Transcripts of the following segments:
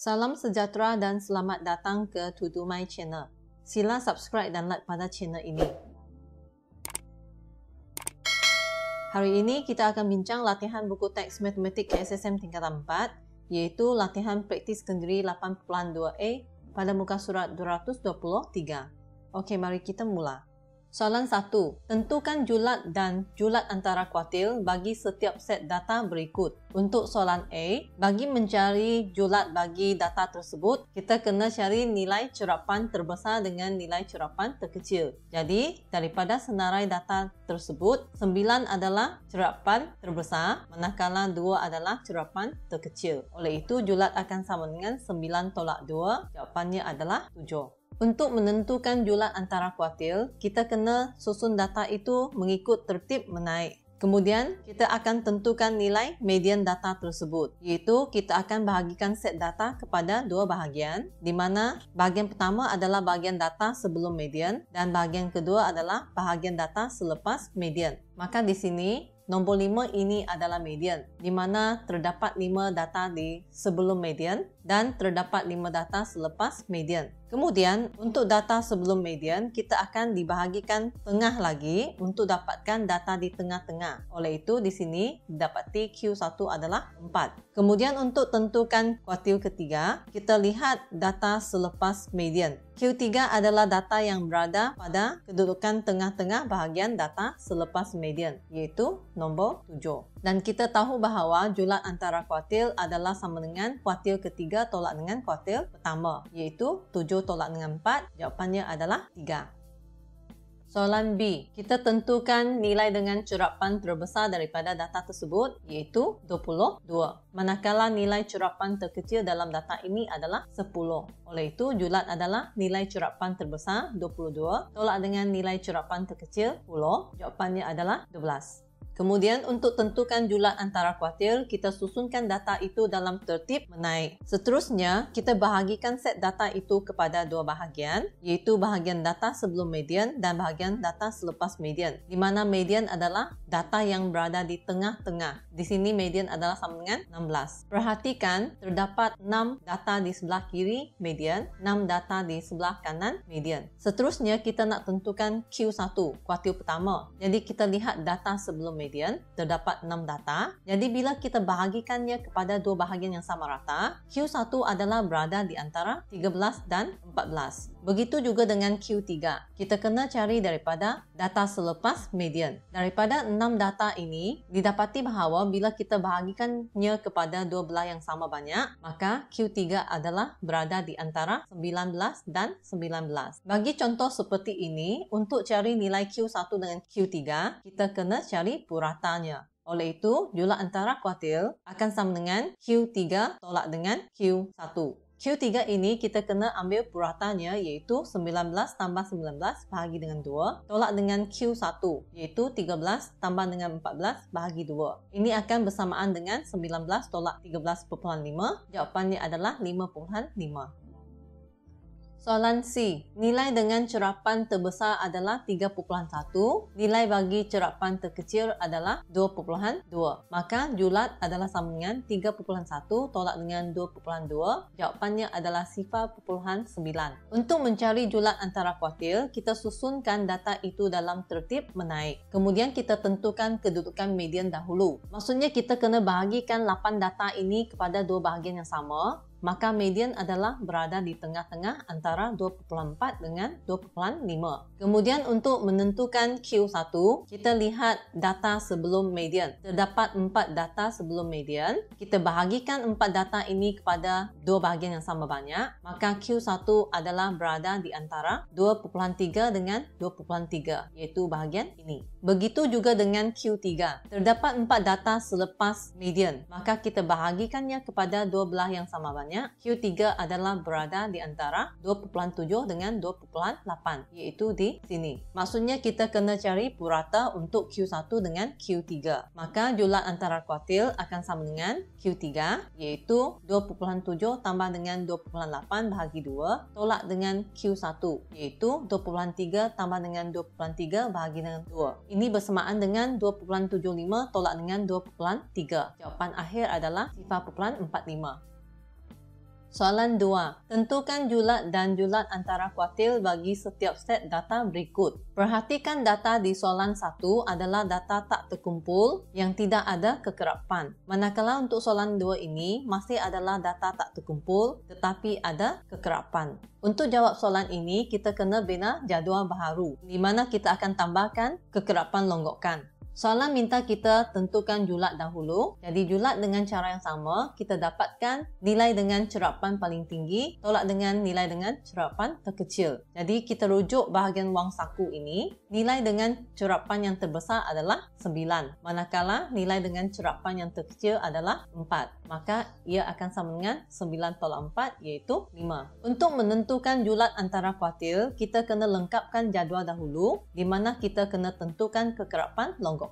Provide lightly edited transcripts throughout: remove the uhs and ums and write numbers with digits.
Salam sejahtera dan selamat datang ke To Do My Channel. Sila subscribe dan like pada channel ini. Hari ini kita akan bincang latihan buku teks matematik KSSM tingkatan 4, iaitu latihan praktis kendiri 8.2a pada muka surat 223. Okey, mari kita mula. Soalan 1. Tentukan julat dan julat antara kuartil bagi setiap set data berikut. Untuk soalan A, bagi mencari julat bagi data tersebut, kita kena cari nilai cerapan terbesar dengan nilai cerapan terkecil. Jadi, daripada senarai data tersebut, 9 adalah cerapan terbesar, manakala 2 adalah cerapan terkecil. Oleh itu, julat akan sama dengan 9 tolak 2, jawapannya adalah 7. Untuk menentukan julat antara kuartil, kita kena susun data itu mengikut tertib menaik. Kemudian, kita akan tentukan nilai median data tersebut, iaitu kita akan bahagikan set data kepada dua bahagian, di mana bahagian pertama adalah bahagian data sebelum median dan bahagian kedua adalah bahagian data selepas median. Maka di sini, nombor 5 ini adalah median, di mana terdapat 5 data di sebelum median dan terdapat 5 data selepas median. Kemudian, untuk data sebelum median, kita akan dibahagikan tengah lagi untuk dapatkan data di tengah-tengah. Oleh itu, di sini didapati Q1 adalah 4. Kemudian, untuk tentukan kuartil ketiga, kita lihat data selepas median. Q3 adalah data yang berada pada kedudukan tengah-tengah bahagian data selepas median, iaitu nombor 7. Dan kita tahu bahawa julat antara kuartil adalah sama dengan kuartil ketiga tolak dengan kuartil pertama, iaitu 7 tolak dengan 4, jawapannya adalah 3. Soalan B, kita tentukan nilai dengan cerapan terbesar daripada data tersebut, iaitu 22. Manakala nilai cerapan terkecil dalam data ini adalah 10. Oleh itu, julat adalah nilai cerapan terbesar 22 tolak dengan nilai cerapan terkecil 10, jawapannya adalah 12. Kemudian, untuk tentukan julat antara kuartil, kita susunkan data itu dalam tertib menaik. Seterusnya, kita bahagikan set data itu kepada dua bahagian, iaitu bahagian data sebelum median dan bahagian data selepas median, di mana median adalah data yang berada di tengah-tengah. Di sini median adalah sama dengan 16. Perhatikan, terdapat 6 data di sebelah kiri median, 6 data di sebelah kanan median. Seterusnya, kita nak tentukan Q1, kuartil pertama. Jadi, kita lihat data sebelum median, terdapat 6 data. Jadi bila kita bahagikannya kepada dua bahagian yang sama rata, Q1 adalah berada di antara 13 dan 14. Begitu juga dengan Q3. Kita kena cari daripada data selepas median. Daripada 6 data ini, didapati bahawa bila kita bahagikannya kepada dua belah yang sama banyak, maka Q3 adalah berada di antara 19 dan 19. Bagi contoh seperti ini, untuk cari nilai Q1 dengan Q3, kita kena cari puratanya. Oleh itu, julat antara kuartil akan sama dengan Q3 tolak dengan Q1. Q3 ini kita kena ambil puratanya, iaitu 19 tambah 19 bahagi dengan 2 tolak dengan Q1, iaitu 13 tambah dengan 14 bahagi 2. Ini akan bersamaan dengan 19 tolak 13,5. Jawapannya adalah 5,5. Soalan C. Nilai dengan cerapan terbesar adalah 3,1. Nilai bagi cerapan terkecil adalah 2,2. Maka julat adalah sama dengan 3,1 tolak dengan 2,2. Jawapannya adalah 0,9. Untuk mencari julat antara kuartil, kita susunkan data itu dalam tertib menaik. Kemudian kita tentukan kedudukan median dahulu. Maksudnya kita kena bahagikan 8 data ini kepada dua bahagian yang sama. Maka median adalah berada di tengah-tengah antara 2,4 dengan 2,5. Kemudian untuk menentukan Q1, kita lihat data sebelum median. Terdapat 4 data sebelum median. Kita bahagikan 4 data ini kepada dua bahagian yang sama banyak. Maka Q1 adalah berada di antara 2,3 dengan 2,3, iaitu bahagian ini. Begitu juga dengan Q3. Terdapat 4 data selepas median. Maka kita bahagikannya kepada dua belah yang sama banyak. Q3 adalah berada di antara 2,7 dengan 2,8, iaitu di sini. Maksudnya kita kena cari purata untuk Q1 dengan Q3. Maka julat antara kuartil akan sama dengan Q3, iaitu 2,7 tambah dengan 2,8 bahagi 2 tolak dengan Q1, iaitu 2,3 tambah dengan 2,3 bahagi dengan 2. Ini bersamaan dengan 2,75 tolak dengan 2,3. Jawapan akhir adalah 0,45. Soalan 2. Tentukan julat dan julat antara kuartil bagi setiap set data berikut. Perhatikan data di soalan 1 adalah data tak terkumpul yang tidak ada kekerapan. Manakala untuk soalan 2 ini masih adalah data tak terkumpul tetapi ada kekerapan. Untuk jawab soalan ini, kita kena bina jadual baharu di mana kita akan tambahkan kekerapan longgokan. Soalan minta kita tentukan julat dahulu. Jadi julat dengan cara yang sama, kita dapatkan nilai dengan cerapan paling tinggi tolak dengan nilai dengan cerapan terkecil. Jadi kita rujuk bahagian wang saku ini, nilai dengan cerapan yang terbesar adalah 9, manakala nilai dengan cerapan yang terkecil adalah 4. Maka ia akan sama dengan 9 tolak 4 iaitu 5. Untuk menentukan julat antara kuartil, kita kena lengkapkan jadual dahulu di mana kita kena tentukan kekerapan longgokan.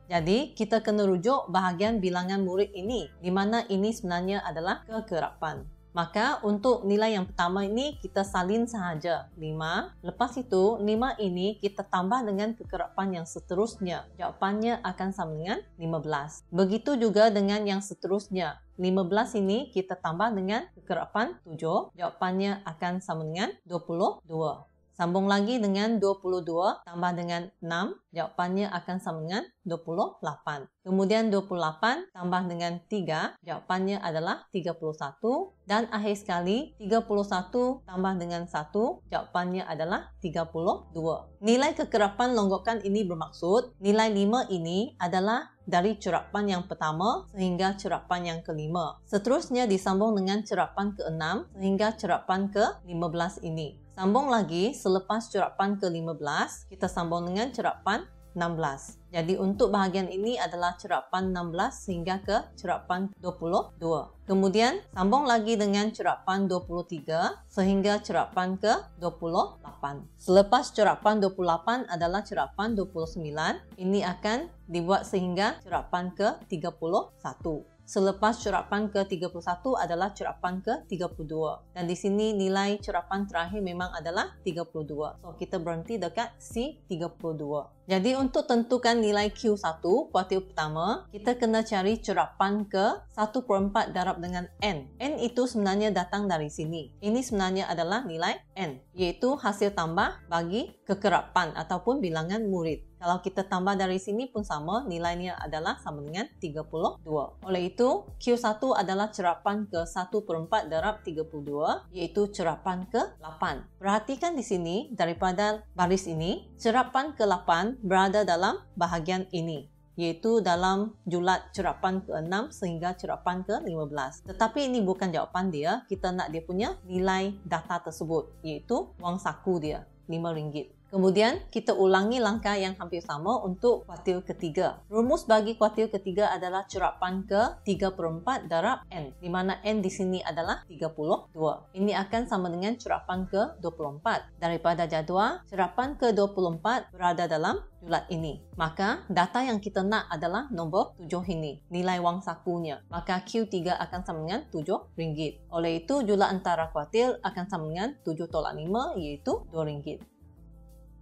Jadi, kita kena rujuk bahagian bilangan murid ini, di mana ini sebenarnya adalah kekerapan. Maka, untuk nilai yang pertama ini, kita salin sahaja 5. Lepas itu, 5 ini kita tambah dengan kekerapan yang seterusnya. Jawapannya akan sama dengan 15. Begitu juga dengan yang seterusnya. 15 ini kita tambah dengan kekerapan 7. Jawapannya akan sama dengan 22. Sambung lagi dengan 22 tambah dengan 6, jawapannya akan sama dengan 28. Kemudian 28 tambah dengan 3, jawapannya adalah 31. Dan akhir sekali 31 tambah dengan 1, jawapannya adalah 32. Nilai kekerapan longgokan ini bermaksud nilai 5 ini adalah dari cerapan yang pertama sehingga cerapan yang kelima. Seterusnya disambung dengan cerapan ke-6 sehingga cerapan ke-15 ini. Sambung lagi, selepas cerapan ke-15, kita sambung dengan cerapan 16. Jadi untuk bahagian ini adalah cerapan 16 sehingga ke cerapan 22. Kemudian sambung lagi dengan cerapan 23 sehingga cerapan ke-28. Selepas cerapan 28 adalah cerapan 29. Ini akan dibuat sehingga cerapan ke-31. Selepas cerapan ke-31 adalah cerapan ke-32. Dan di sini nilai cerapan terakhir memang adalah 32. So, kita berhenti dekat C32. Jadi, untuk tentukan nilai Q1 kuartil pertama, kita kena cari cerapan ke-1/4 darab dengan N. N itu sebenarnya datang dari sini. Ini sebenarnya adalah nilai N, iaitu hasil tambah bagi kekerapan ataupun bilangan murid. Kalau kita tambah dari sini pun sama, nilainya adalah sama dengan 32. Oleh itu, Q1 adalah cerapan ke-1/4 darab 32, iaitu cerapan ke-8. Perhatikan di sini, daripada baris ini, cerapan ke-8 berada dalam bahagian ini, iaitu dalam julat cerapan ke-6 sehingga cerapan ke-15. Tetapi ini bukan jawapan dia, kita nak dia punya nilai data tersebut, iaitu wang saku dia, RM5. Kemudian, kita ulangi langkah yang hampir sama untuk kuartil ketiga. Rumus bagi kuartil ketiga adalah cerapan ke-3/4 darab N, di mana N di sini adalah 32. Ini akan sama dengan cerapan ke-24. Daripada jadual, cerapan ke-24 berada dalam julat ini. Maka, data yang kita nak adalah nombor 7 ini, nilai wang sakunya. Maka, Q3 akan sama dengan RM7. Oleh itu, julat antara kuartil akan sama dengan 7 tolak 5, iaitu RM2.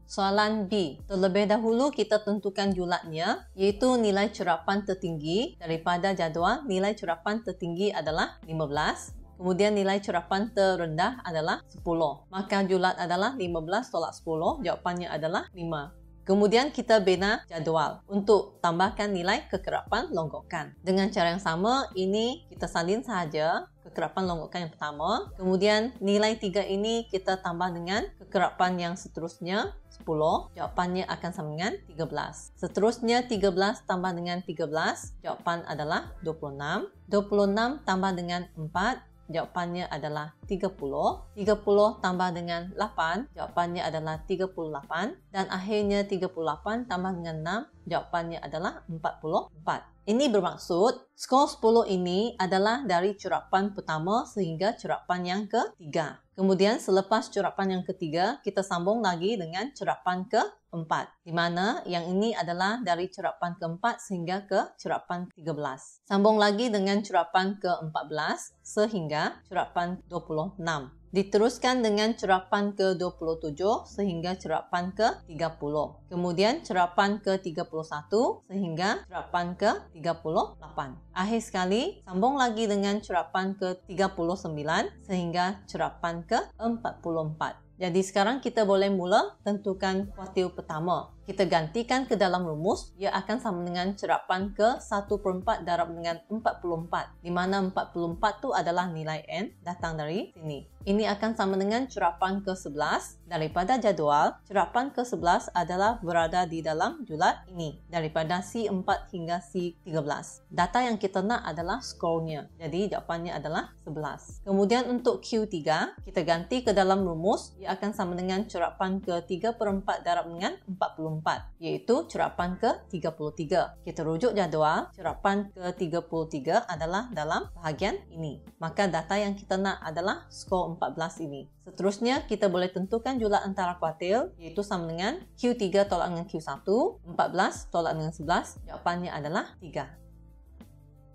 Soalan B. Terlebih dahulu kita tentukan julatnya, iaitu nilai cerapan tertinggi. Daripada jadual, nilai cerapan tertinggi adalah 15. Kemudian nilai cerapan terendah adalah 10. Maka julat adalah 15 tolak 10, jawapannya adalah 5. Kemudian kita bina jadual untuk tambahkan nilai kekerapan longgokan. Dengan cara yang sama, ini kita salin sahaja kekerapan longgokan yang pertama. Kemudian nilai 3 ini kita tambah dengan kekerapan yang seterusnya, 10. Jawapannya akan sama dengan 13. Seterusnya 13 tambah dengan 13, jawapan adalah 26. 26 tambah dengan 4, jawapannya adalah 30. 30 tambah dengan 8, jawapannya adalah 38. Dan akhirnya 38 tambah dengan 6, jawapannya adalah 44. Ini bermaksud skor 10 ini adalah dari cerapan pertama sehingga cerapan yang ketiga. Kemudian selepas cerapan yang ketiga, kita sambung lagi dengan cerapan keempat, di mana yang ini adalah dari cerapan keempat sehingga ke cerapan 13. Sambung lagi dengan cerapan ke-14 sehingga cerapan 26. Diteruskan dengan cerapan ke-27 sehingga cerapan ke-30. Kemudian cerapan ke-31 sehingga cerapan ke-38. Akhir sekali, sambung lagi dengan cerapan ke-39 sehingga cerapan ke-44. Jadi sekarang kita boleh mula tentukan kuartil pertama. Kita gantikan ke dalam rumus, ia akan sama dengan cerapan ke-1/4 darab dengan 44. Di mana 44 tu adalah nilai N datang dari sini. Ini akan sama dengan cerapan ke-11. Daripada jadual, cerapan ke-11 adalah berada di dalam julat ini. Daripada C4 hingga C13. Data yang kita nak adalah skornya. Jadi jawapannya adalah 11. Kemudian untuk Q3, kita ganti ke dalam rumus, ia akan sama dengan cerapan ke-3/4 darab dengan 44. Iaitu cerapan ke-33. Kita rujuk jadual, cerapan ke-33 adalah dalam bahagian ini. Maka data yang kita nak adalah skor 14 ini. Seterusnya, kita boleh tentukan julat antara kuartil, iaitu sama dengan Q3 tolak dengan Q1, 14 tolak dengan 11, jawapannya adalah 3.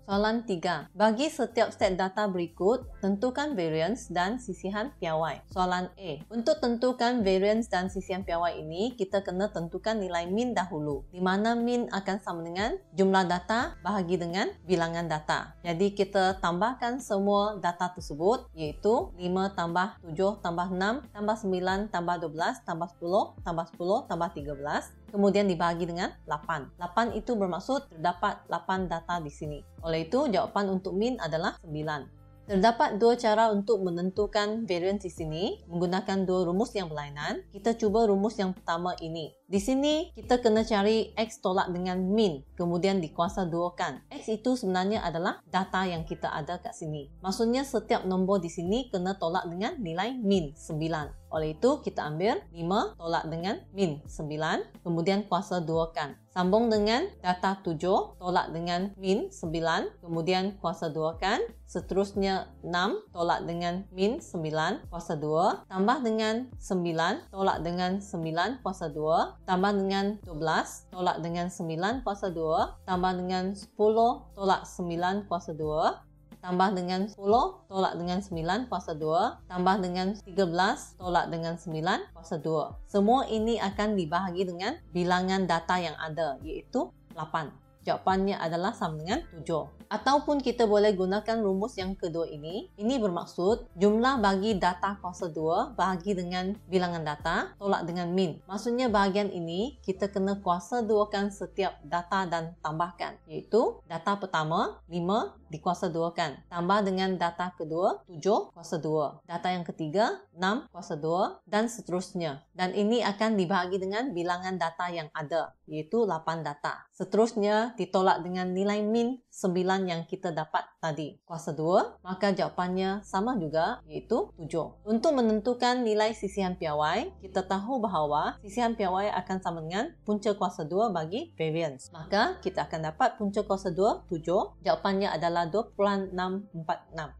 Soalan 3. Bagi setiap set data berikut, tentukan variance dan sisihan piawai. Soalan A. Untuk tentukan variance dan sisihan piawai ini, kita kena tentukan nilai min dahulu. Di mana min akan sama dengan jumlah data bahagi dengan bilangan data. Jadi kita tambahkan semua data tersebut, iaitu 5 tambah 7 tambah 6 tambah 9 tambah 12 tambah 10 tambah 10 tambah 13. Kemudian dibagi dengan 8. 8 itu bermaksud terdapat 8 data di sini. Oleh itu, jawapan untuk min adalah 9. Terdapat dua cara untuk menentukan variance di sini menggunakan dua rumus yang berlainan. Kita cuba rumus yang pertama ini. Di sini kita kena cari X tolak dengan min, kemudian dikuasa duakan. X itu sebenarnya adalah data yang kita ada kat sini. Maksudnya setiap nombor di sini kena tolak dengan nilai min 9. Oleh itu kita ambil 5 tolak dengan min 9, kemudian kuasa duakan. Sambung dengan data 7 tolak dengan min 9, kemudian kuasa duakan. Seterusnya 6 tolak dengan min 9 kuasa 2, tambah dengan 9 tolak dengan 9 kuasa 2, tambah dengan 12 tolak dengan 9 kuasa 2, tambah dengan 10 tolak 9 kuasa 2, tambah dengan 10 tolak dengan 9 kuasa 2, tambah dengan 13 tolak dengan 9 kuasa 2. Semua ini akan dibahagi dengan bilangan data yang ada, iaitu 8. Jawapannya adalah sama dengan 7. Ataupun kita boleh gunakan rumus yang kedua ini. Ini bermaksud jumlah bagi data kuasa 2 bahagi dengan bilangan data tolak dengan min. Maksudnya bahagian ini kita kena kuasa duakan setiap data dan tambahkan. Iaitu data pertama 5 dikuasa duakan. Tambah dengan data kedua 7 kuasa 2. Data yang ketiga 6 kuasa 2 dan seterusnya. Dan ini akan dibahagi dengan bilangan data yang ada, iaitu 8 data. Seterusnya ditolak dengan nilai min 9 yang kita dapat tadi, kuasa 2, maka jawapannya sama juga, iaitu 7. Untuk menentukan nilai sisihan piawai, kita tahu bahawa sisihan piawai akan sama dengan punca kuasa 2 bagi variance. Maka kita akan dapat punca kuasa 2, 7. Jawapannya adalah 2.646.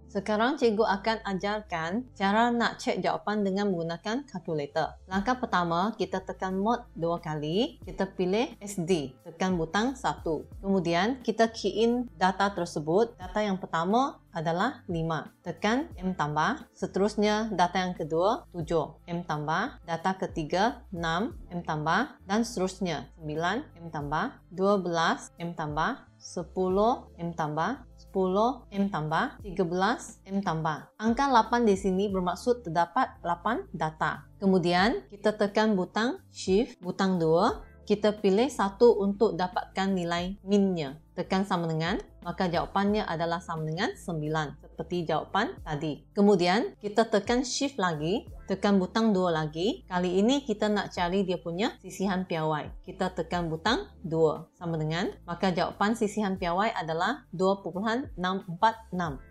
Sekarang cikgu akan ajarkan cara nak cek jawapan dengan menggunakan kalkulator. Langkah pertama, kita tekan mod 2 kali. Kita pilih SD. Tekan butang 1. Kemudian, kita key in data tersebut. Data yang pertama adalah 5. Tekan M tambah. Seterusnya, data yang kedua 7. M tambah. Data ketiga 6. M tambah. Dan seterusnya 9. M tambah. 12. M tambah. 10. M tambah. 10 M tambah, 13 M tambah. Angka 8 di sini bermaksud terdapat 8 data. Kemudian kita tekan butang Shift, butang 2. Kita pilih 1 untuk dapatkan nilai minnya. Tekan sama dengan, maka jawapannya adalah sama dengan 9 seperti jawapan tadi. Kemudian kita tekan Shift lagi, tekan butang 2 lagi. Kali ini kita nak cari dia punya sisihan piawai. Kita tekan butang 2 sama dengan, maka jawapan sisihan piawai adalah 2.646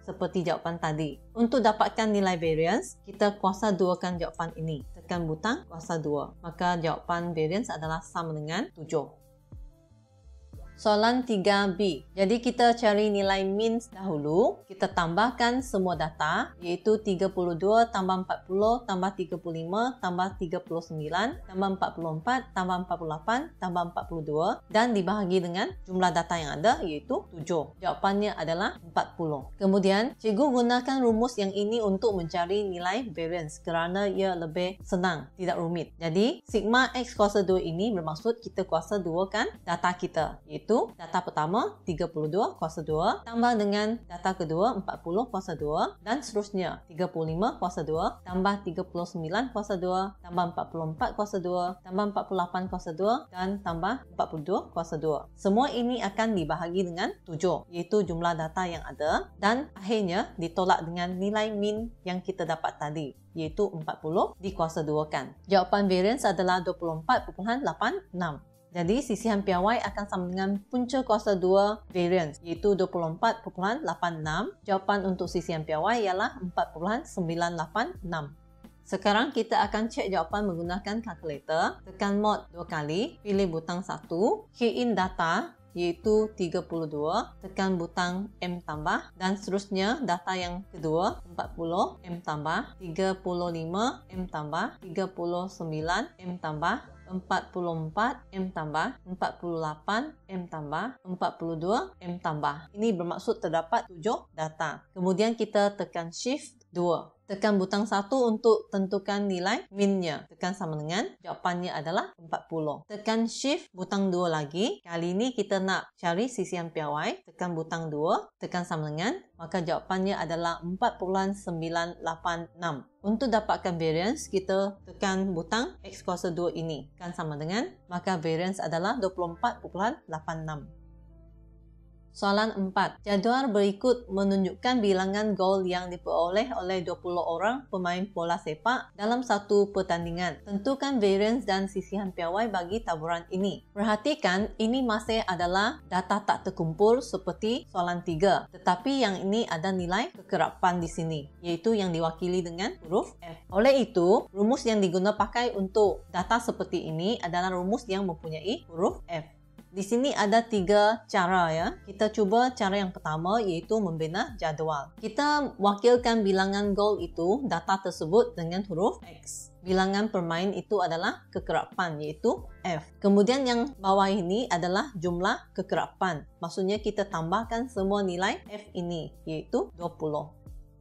seperti jawapan tadi. Untuk dapatkan nilai variance, kita kuasa duakan jawapan ini. Tekan butang kuasa 2, maka jawapan variance adalah sama dengan 7. Soalan 3B. Jadi kita cari nilai min dahulu. Kita tambahkan semua data iaitu 32 tambah 40 tambah 35 tambah 39 tambah 44 tambah 48 tambah 42 dan dibahagi dengan jumlah data yang ada iaitu 7. Jawapannya adalah 40. Kemudian cikgu gunakan rumus yang ini untuk mencari nilai variance kerana ia lebih senang, tidak rumit. Jadi sigma X kuasa 2 ini bermaksud kita kuasa 2 kan data kita iaitu data pertama 32 kuasa 2 tambah dengan data kedua 40 kuasa 2 dan seterusnya 35 kuasa 2 tambah 39 kuasa 2 tambah 44 kuasa 2 tambah 48 kuasa 2 dan tambah 42 kuasa 2. Semua ini akan dibahagi dengan 7 iaitu jumlah data yang ada dan akhirnya ditolak dengan nilai min yang kita dapat tadi iaitu 40 dikuasa 2 kan. Jawapan variance adalah 24.86. Jadi sisihan piawai akan sama dengan punca kuasa 2 variance iaitu 24.86. Jawapan untuk sisihan piawai ialah 4.986. Sekarang kita akan cek jawapan menggunakan kalkulator. Tekan mod 2 kali, pilih butang 1, key in data iaitu 32, tekan butang M tambah dan seterusnya data yang kedua 40 M tambah, 35 M tambah, 39 M tambah, 44 M tambah, 48 M tambah, 42 M tambah. Ini bermaksud terdapat 7 data. Kemudian kita tekan Shift 2. Tekan butang 1 untuk tentukan nilai minnya. Tekan sama dengan, jawapannya adalah 40. Tekan Shift butang 2 lagi. Kali ini kita nak cari sisihan piawai. Tekan butang 2, tekan sama dengan, maka jawapannya adalah 4.986. Untuk dapatkan variance, kita tekan butang X kuasa 2 ini. Kan sama dengan, maka variance adalah 24.86. Soalan 4. Jadual berikut menunjukkan bilangan gol yang diperoleh oleh 20 orang pemain bola sepak dalam satu pertandingan. Tentukan variance dan sisihan piawai bagi taburan ini. Perhatikan, ini masih adalah data tak terkumpul seperti soalan 3. Tetapi yang ini ada nilai kekerapan di sini, iaitu yang diwakili dengan huruf F. Oleh itu, rumus yang digunakan pakai untuk data seperti ini adalah rumus yang mempunyai huruf F. Di sini ada 3 cara ya. Kita cuba cara yang pertama iaitu membina jadual. Kita wakilkan bilangan gol itu, data tersebut dengan huruf X. Bilangan permain itu adalah kekerapan iaitu F. Kemudian yang bawah ini adalah jumlah kekerapan. Maksudnya kita tambahkan semua nilai F ini iaitu 20.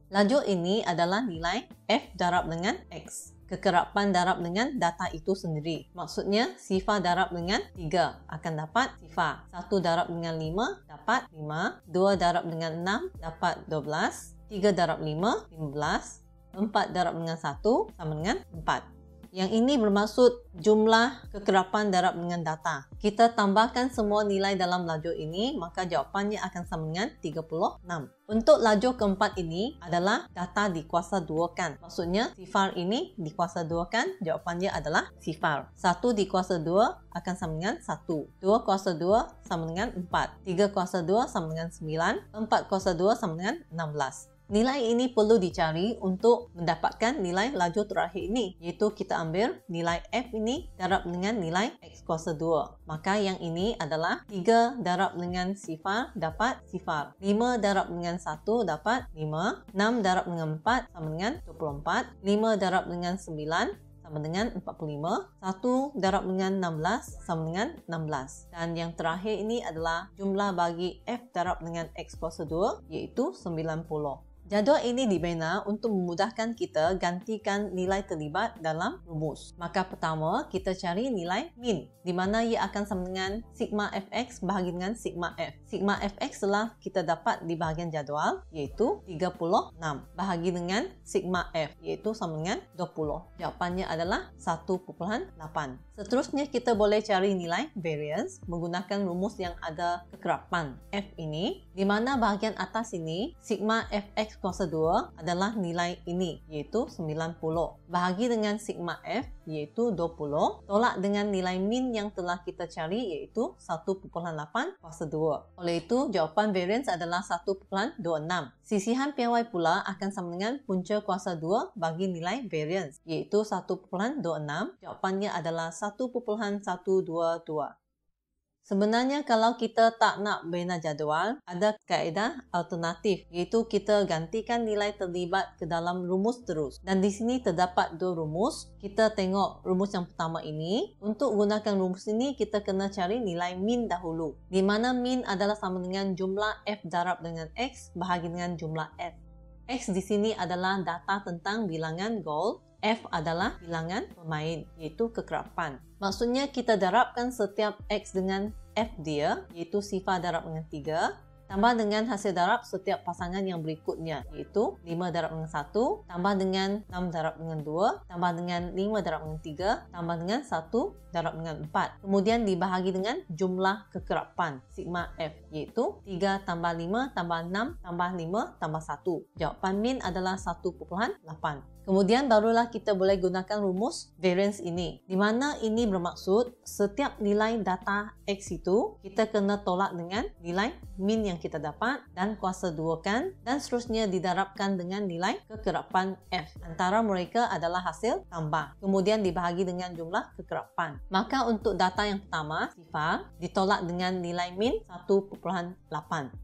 Lajur ini adalah nilai F darab dengan X. Kekerapan darab dengan data itu sendiri. Maksudnya, sifar darab dengan 3 akan dapat sifar. 1 darab dengan 5 dapat 5. 2 darab dengan 6 dapat 12. 3 darab 5, 15. 4 darab dengan 1 sama dengan 4. Yang ini bermaksud jumlah kekerapan darab dengan data. Kita tambahkan semua nilai dalam lajur ini, maka jawapannya akan sama dengan 36. Untuk lajur keempat ini adalah data dikuasa 2 kan. Maksudnya sifar ini dikuasa 2 kan, jawapannya adalah sifar. 1 dikuasa 2 akan sama dengan 1. 2 kuasa 2 sama dengan 4. 3 kuasa 2 sama dengan 9. 4 kuasa 2 sama dengan 16. Nilai ini perlu dicari untuk mendapatkan nilai lajur terakhir ini, iaitu kita ambil nilai F ini darab dengan nilai X kuasa 2. Maka yang ini adalah 3 darab dengan sifar dapat sifar. 5 darab dengan 1 dapat 5. 6 darab dengan 4 sama dengan 24. 5 darab dengan 9 sama dengan 45. 1 darab dengan 16 sama dengan 16. Dan yang terakhir ini adalah jumlah bagi F darab dengan X kuasa 2 iaitu 90. Jadual ini dibina untuk memudahkan kita gantikan nilai terlibat dalam rumus. Maka pertama, kita cari nilai min, di mana ia akan sama dengan sigma fx bahagi dengan sigma f. Sigma fx telah kita dapat di bahagian jadual, iaitu 36, bahagi dengan sigma f, iaitu sama dengan 20. Jawapannya adalah 1.8. Seterusnya, kita boleh cari nilai variance menggunakan rumus yang ada kekerapan f ini, di mana bahagian atas ini, sigma fx kuasa 2 adalah nilai ini, iaitu 90. Bahagi dengan sigma f, iaitu 20. Tolak dengan nilai min yang telah kita cari, iaitu 1.8 kuasa 2. Oleh itu, jawapan variance adalah 1.26. Sisihan piawai pula akan sama dengan punca kuasa 2 bagi nilai variance, iaitu 1.26. Jawapannya adalah 1.122. Sebenarnya kalau kita tak nak bina jadual, ada kaedah alternatif, iaitu kita gantikan nilai terlibat ke dalam rumus terus. Dan di sini terdapat dua rumus. Kita tengok rumus yang pertama ini. Untuk gunakan rumus ini, kita kena cari nilai min dahulu, di mana min adalah sama dengan jumlah f darab dengan x bahagi dengan jumlah f. X di sini adalah data tentang bilangan gol. F adalah bilangan pemain, iaitu kekerapan. Maksudnya kita darabkan setiap X dengan F dia, iaitu sifar darab dengan 3, tambah dengan hasil darab setiap pasangan yang berikutnya, iaitu 5 darab dengan 1, tambah dengan 6 darab dengan 2, tambah dengan 5 darab dengan 3, tambah dengan 1 darab dengan 4. Kemudian dibahagi dengan jumlah kekerapan, sigma F, iaitu 3 tambah 5 tambah 6 tambah 5 tambah 1. Jawapan min adalah 1.8. Kemudian barulah kita boleh gunakan rumus variance ini, di mana ini bermaksud setiap nilai data X itu kita kena tolak dengan nilai min yang kita dapat dan kuasa duakan dan seterusnya didarabkan dengan nilai kekerapan F. Antara mereka adalah hasil tambah. Kemudian dibahagi dengan jumlah kekerapan. Maka untuk data yang pertama, sifar, ditolak dengan nilai min 1.8.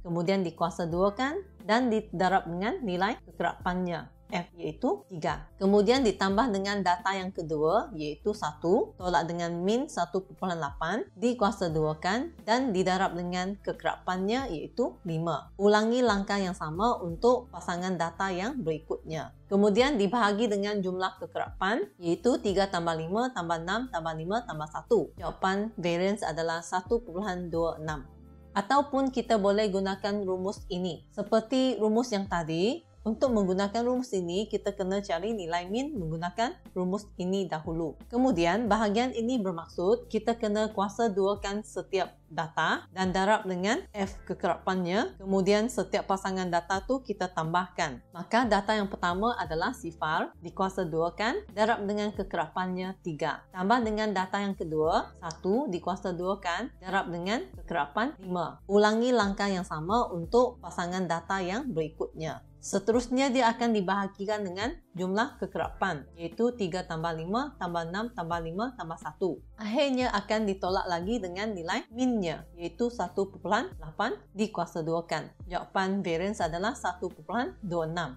Kemudian dikuasa duakan dan didarab dengan nilai kekerapannya, F, iaitu 3. Kemudian ditambah dengan data yang kedua, iaitu 1, tolak dengan min 1.8, dikuasa duakan dan didarab dengan kekerapannya, iaitu 5. Ulangi langkah yang sama untuk pasangan data yang berikutnya. Kemudian dibahagi dengan jumlah kekerapan, iaitu 3 tambah 5 tambah 6 tambah 5 tambah 1. Jawapan variance adalah 1.26. Ataupun kita boleh gunakan rumus ini. Seperti rumus yang tadi, untuk menggunakan rumus ini, kita kena cari nilai min menggunakan rumus ini dahulu. Kemudian, bahagian ini bermaksud kita kena kuasa duakan setiap data dan darab dengan F kekerapannya. Kemudian, setiap pasangan data tu kita tambahkan. Maka, data yang pertama adalah sifar, dikuasa duakan, darab dengan kekerapannya 3. Tambah dengan data yang kedua, 1, dikuasa duakan, darab dengan kekerapan 5. Ulangi langkah yang sama untuk pasangan data yang berikutnya. Seterusnya dia akan dibahagikan dengan jumlah kekerapan, iaitu 3 tambah 5 tambah 6 tambah 5 tambah 1. Akhirnya akan ditolak lagi dengan nilai minnya, iaitu 1.8 dikuasa duakan. Jawapan variance adalah 1.26.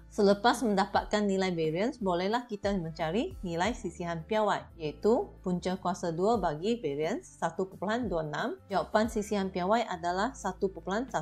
Selepas mendapatkan nilai variance, bolehlah kita mencari nilai sisihan piawai, iaitu punca kuasa 2 bagi variance 1.26. Jawapan sisihan piawai adalah 1.122.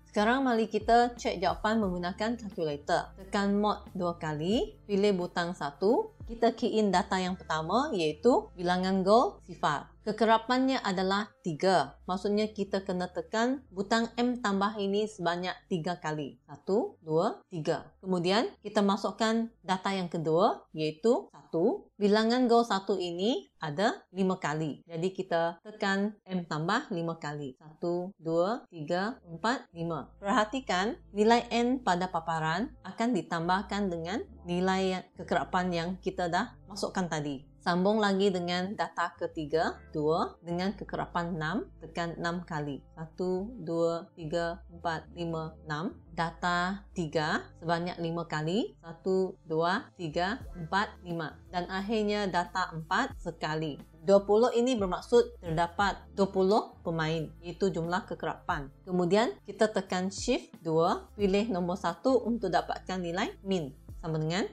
Sekarang mari kita cek jawapan menggunakan kalkulator. Tekan mod 2 kali, pilih butang 1. Kita key in data yang pertama, iaitu bilangan gol sifar. Kekerapannya adalah 3. Maksudnya kita kena tekan butang M tambah ini sebanyak 3 kali. 1, 2, 3. Kemudian kita masukkan data yang kedua, iaitu 1. Bilangan gol 1 ini ada 5 kali. Jadi kita tekan M tambah 5 kali. 1, 2, 3, 4, 5. Perhatikan nilai N pada paparan akan ditambahkan dengan nilai kekerapan yang kita dah masukkan tadi. Sambung lagi dengan data ketiga, 2, dengan kekerapan 6, tekan 6 kali. 1, 2, 3, 4, 5, 6. Data 3 sebanyak 5 kali. 1, 2, 3, 4, 5. Dan akhirnya data 4 sekali. 20 ini bermaksud terdapat 20 pemain, iaitu jumlah kekerapan. Kemudian kita tekan shift 2, pilih nombor 1 untuk dapatkan nilai min. Sama dengan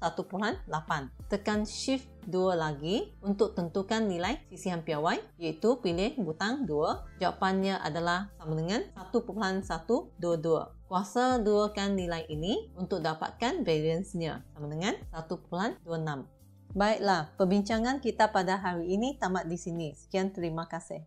1.8. Tekan shift 2 lagi untuk tentukan nilai sisihan piawai, iaitu pilih butang 2. Jawapannya adalah sama dengan 1.122. Kuasa duakan nilai ini untuk dapatkan variance-nya sama dengan 1.26. Baiklah, perbincangan kita pada hari ini tamat di sini. Sekian, terima kasih.